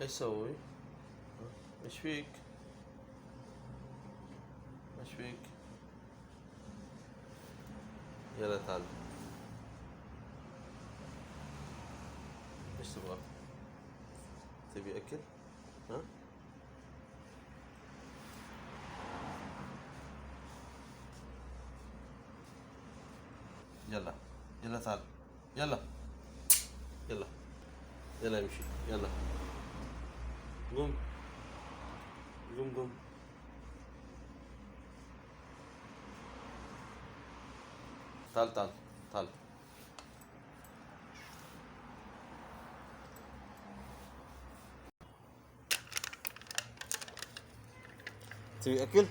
ايش اسوي؟ ايش فيك؟ ايش فيك؟ يلا تعال. ايش تبغى؟ تبي اكل؟ ها؟ يلا يلا تعال. يلا يلا يلا امشي. يلا قوم قوم قوم. تعال تعال تعال. تبي اكل؟